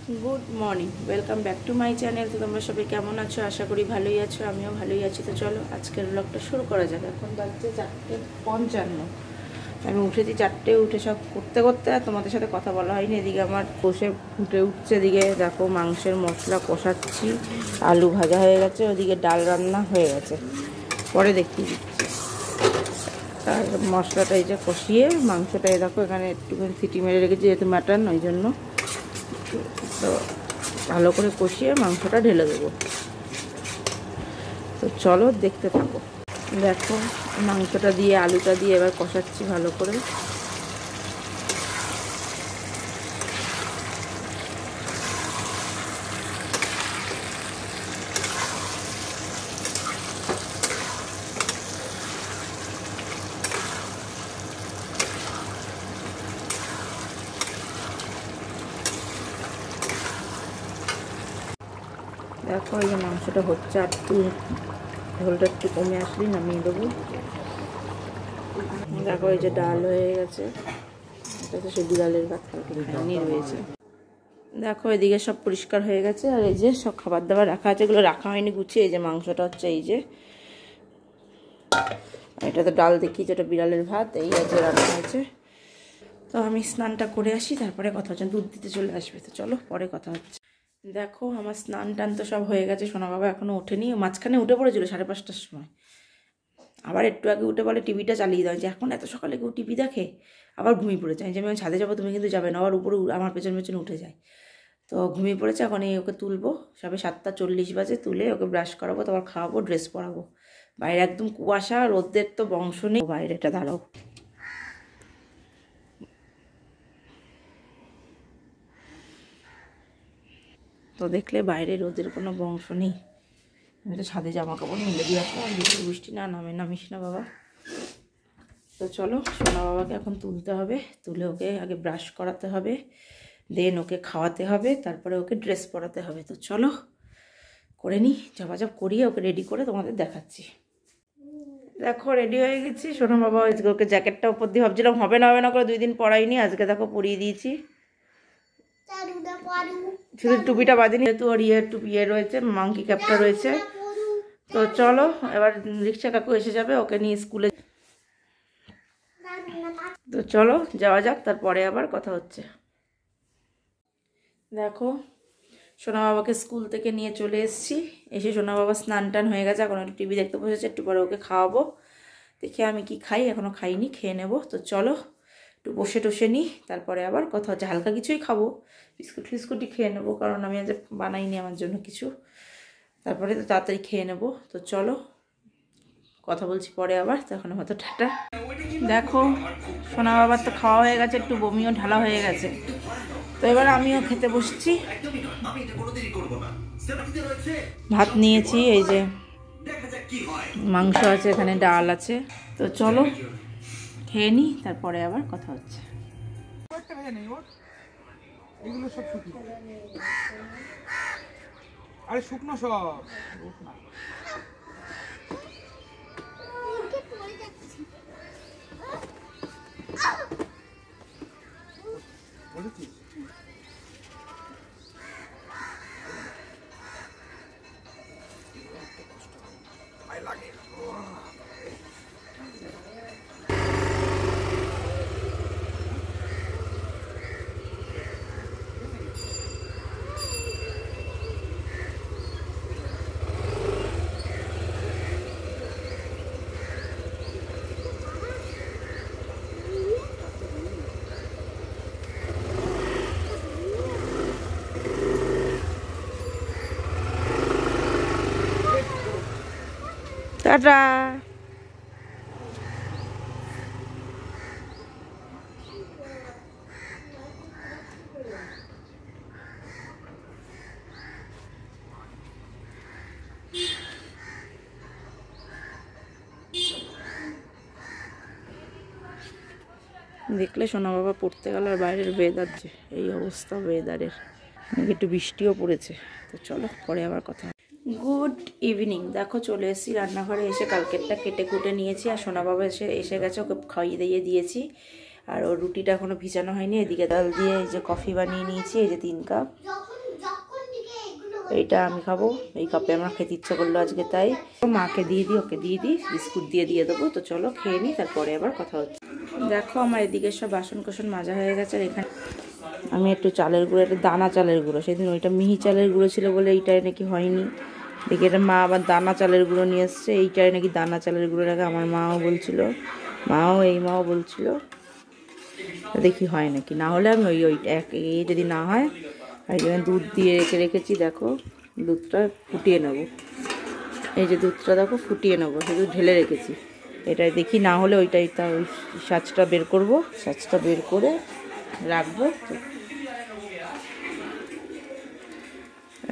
Good morning, welcome back to my channel. তো তোমরা সবাই কেমন আছো? আশা করি ভালোই আছো, আমিও ভালোই আছি। তো চলো আজকের ব্লগটা শুরু করা যাক। এখন বাজছে 4:55। আমি উঠেছি 4টে, উঠে সব করতে করতে আর তোমাদের সাথে কথা বলা হয়নি। এদিকে আমার বসে ফুটে উঠছে, এদিকে দেখো মাংসের মশলা কষাচ্ছি, আলু ভাজা হয়ে গেছে, ওদিকে ডাল রান্না হয়ে গেছে, পরে দেখিয়ে দিচ্ছি। আর মশলাটা এই যে কষিয়ে মাংসটা দেখো এখানে একটুখানি সিটি মেরে রেখেছি, যেহেতু মাটন ওই জন্য। তো ভালো করে কষিয়ে মাংসটা ঢেলে দেবো। তো চলো দেখতে থাকো। দেখো মাংসটা দিয়ে আলুটা দিয়ে এবার কষাচ্ছি ভালো করে। দেখো এই যে মাংসটা হচ্ছে, আর একটু ঝোলটা একটু কমে আসলেই নামিয়ে দেবো। দেখো এই যে ডাল হয়ে গেছে, এটা তো সে বিড়ালের ভাত নিয়ে রয়েছে। দেখো এদিকে সব পরিষ্কার হয়ে গেছে, আর এই যে সব খাবার দাবার রাখা আছে, এগুলো রাখা হয়নি গুছিয়ে। এই যে মাংসটা হচ্ছে এই যে, এটা তো ডাল দেখি যেটা বিড়ালের ভাত, এই আছে রান্না হয়েছে। তো আমি স্নানটা করে আসি, তারপরে কথা হচ্ছে। দুধ দিতে চলে আসবে, তো চলো পরে কথা হচ্ছে। দেখো আমার স্নান টান তো সব হয়ে গেছে, সোনা বাবা এখনও ওঠেনি। মাঝখানে উঠে পড়েছিল 5:30টার সময়, আবার একটু আগে উঠে বলে টিভিটা চালিয়ে দেয়। যে এখন এত সকালে কেউ টিভি দেখে? আবার ঘুমিয়ে পড়েছে। যে আমি ছাদে যাবো, তুমি কিন্তু যাবে না। আবার উপরে আমার পেছন পেছন উঠে যায়। তো ঘুমিয়ে পড়েছে। এখন এই ওকে তুলবো, সবে 7:40 বাজে। তুলে ওকে ব্রাশ করাবো, তারপর খাওয়াবো, ড্রেস পরাবো। বাইরে একদম কুয়াশা, রোদের তো বংশ নেই। বাইরেটা দাঁড়াও, তো দেখলে বাইরে রোদের কোনো বংশ নেই। আমি তো ছাদে জামা কাপড় মিলে দিয়ে আসলাম, আর বৃষ্টি বৃষ্টি না নামে, নামিস না বাবা। তো চলো সোনা বাবাকে এখন তুলতে হবে, তুলে ওকে আগে ব্রাশ করাতে হবে, দেন ওকে খাওয়াতে হবে, তারপরে ওকে ড্রেস পরাতে হবে। তো চলো করে নিই, ঝপাঝপ করিয়ে ওকে রেডি করে তোমাদের দেখাচ্ছি। দেখো রেডি হয়ে গেছি। সোনা বাবা ওকে জ্যাকেটটা উপর দিয়ে ভাবছিলাম হবে না হবে না করে 2 দিন পরাইনি, আজকে দেখো পরিয়ে দিয়েছি। শুধু টুপিটা বাঁধিনি, যেহেতু ওর ইয়ে রয়েছে, মাংকি ক্যাপটা রয়েছে। তো চলো এবার রিক্সা কাকু এসে যাবে, ওকে নিয়ে স্কুলে। তো চলো যাওয়া যাক, তারপরে আবার কথা হচ্ছে। দেখো সোনা বাবাকে স্কুল থেকে নিয়ে চলে এসেছি। এসে সোনা বাবা স্নান টান হয়ে গেছে, এখন একটু টিভি দেখতে বসেছে। একটু পরে ওকে খাওয়াবো। দেখি আমি কি খাই, এখনও খাইনি, খেয়ে নেবো। তো চলো একটু বসে টসে নিই, তারপরে আবার কথা হচ্ছে। হালকা কিছুই খাবো, বিস্কুট ফিস্কুটই খেয়ে নেবো, কারণ আমি আজ বানাইনি আমার জন্য কিছু। তারপরে তো তাড়াতাড়ি খেয়ে নেবো। তো চলো কথা বলছি পরে আবার, তখন হয়তো টাটা। দেখো সোনা বাবার তো খাওয়া হয়ে গেছে, একটু বমিও ঢালা হয়ে গেছে। তো এবার আমিও খেতে বসছি। ভাত নিয়েছি, এই যে মাংস আছে, এখানে ডাল আছে। তো চলো খেয়ে নিই, তারপরে আবার কথা হচ্ছে। আরে শুকনো সব বলেছিস। টাটা। দেখলে সোনা বাবা পড়তে গেল, আর বাইরের ওয়েদার যে এই অবস্থা ওয়েদারের, একটু বৃষ্টিও পড়েছে। তো চলো পরে আবার কথা। Good evening. দেখো চলে এসেছি রান্নাঘরে। এসে কালকেরটা কেটে কুটে নিয়েছি, আর সোনা বাবা এসে গেছে, ওকে খাইয়ে দিয়ে দিয়েছি। আর ওর রুটিটা এখনও ভিজানো হয়নি। এদিকে ডাল দিয়ে এই যে কফি বানিয়ে নিয়েছি, এই যে 3 কাপ। এইটা আমি খাবো, এই কাপে আমার খেতে ইচ্ছা করলো আজকে, তাই মাকে দিয়ে দিই, ওকে দিয়ে দিই, বিস্কুট দিয়ে দেবো। তো চলো খেয়ে নিই, তারপরে আবার কথা হচ্ছে। দেখো আমার এদিকে সব বাসন কোসন মাজা হয়ে গেছে। আর এখানে আমি একটু চালের গুঁড়ো, একটা দানা চালের গুঁড়ো, সেদিন ওইটা মিহি চালের গুঁড়ো ছিল বলে এইটাই নাকি হয়নি। দেখি এটা মা আবার দানা চালের গুঁড়ো নিয়ে এসছে, এইটাই নাকি দানা চালের গুঁড়ো রাখে। আমার মাও বলছিল, মাও বলছিল, দেখি হয় নাকি। না হলে আমি এই যদি না হয়, এই জন্য দুধ দিয়ে রেখেছি। দেখো দুধটা ফুটিয়ে নেব, এই যে দুধটা দেখো ফুটিয়ে নেবো, শুধু ঢেলে রেখেছি। এটাই দেখি না হলে ওই সাজটা বের করব, সাজটা বের করে রাখবো।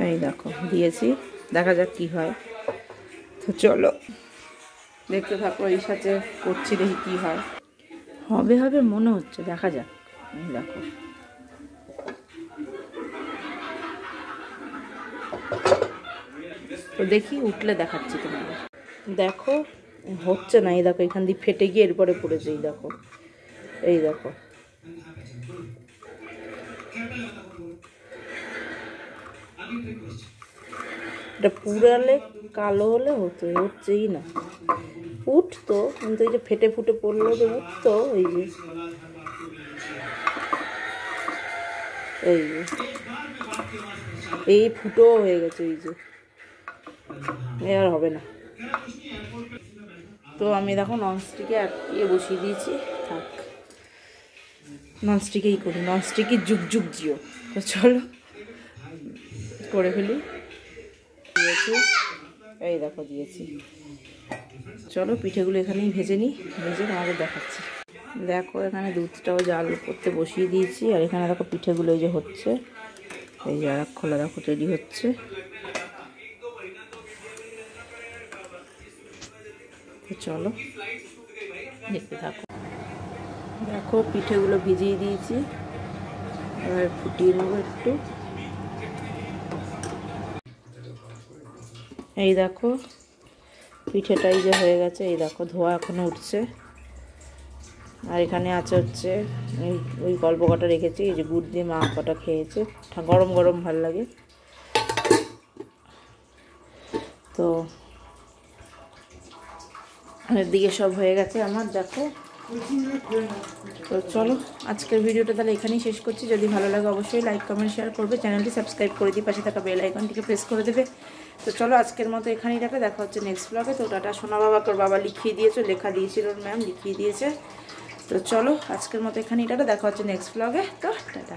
এই দেখো দিয়েছি, দেখা যাক কি হয়। তো চলো দেখতে থাকো, এই সাথে করছি, দেখি কি হয়। হবে মনে হচ্ছে, দেখা যাক। এই দেখো তো দেখি উঠলে দেখাচ্ছি তোমাদের। দেখো হচ্ছে না, এই দেখো এখান দিয়ে ফেটে গিয়ে এরপরে পড়েছে। এই দেখো এটা পুরালে কালো হলে হচ্ছেই না, উঠতো, কিন্তু এই যে ফেটে ফুটে পড়লো যে উঠতো, এই ফুটো হয়ে গেছে, আর হবে না। তো আমি দেখো ননস্টিকে বসিয়ে দিয়েছি, থাক ননস্টিকেই করি, ননস্টিকে যুগ জিও। তো চলো করে ফেলি। দিয়েছি, এই দেখো দিয়েছি। চলো পিঠেগুলো এখানেই ভেজে নিই, ভেজে তোমাদের দেখাচ্ছি। দেখো এখানে দুধটাও জাল করতে বসিয়ে দিয়েছি, আর এখানে দেখো পিঠেগুলো এই যে হচ্ছে, এই যে আর এক খোলা দেখো রেডি হচ্ছে। চলো দেখতে থাকো। দেখো পিঠেগুলো ভিজিয়ে দিয়েছি, এবার ফুটিয়ে নেবো একটু। এই দেখো পিঠেটাই যে হয়ে গেছে, এই দেখো ধোয়া এখনো উঠছে। আর এখানে আছে হচ্ছে ওই গল্প কটা রেখেছি, এই যে গুড় দিয়ে মা কটা খেয়েছে, গরম গরম ভাল লাগে। তো এদিকে সব হয়ে গেছে আমার, দেখো। তো চলো আজকের ভিডিওটা তাহলে এখানেই শেষ করছি। যদি ভালো লাগে অবশ্যই লাইক কমেন্ট শেয়ার করবে, চ্যানেলটি সাবস্ক্রাইব করে দিয়ে পাশে থাকা বেল আইকনটিকে প্রেস করে দেবে। তো চলো আজকের মতো এখানেই দেখা হচ্ছে নেক্সট ব্লগে। তো টাটা। সোনা বাবাকে ওর বাবা লিখিয়ে দিয়েছে, লেখা দিয়েছিল ওর ম্যাম, লিখিয়ে দিয়েছে। তো চলো আজকের মতো এখানেই দেখা হচ্ছে নেক্সট ব্লগে। তো টাটা।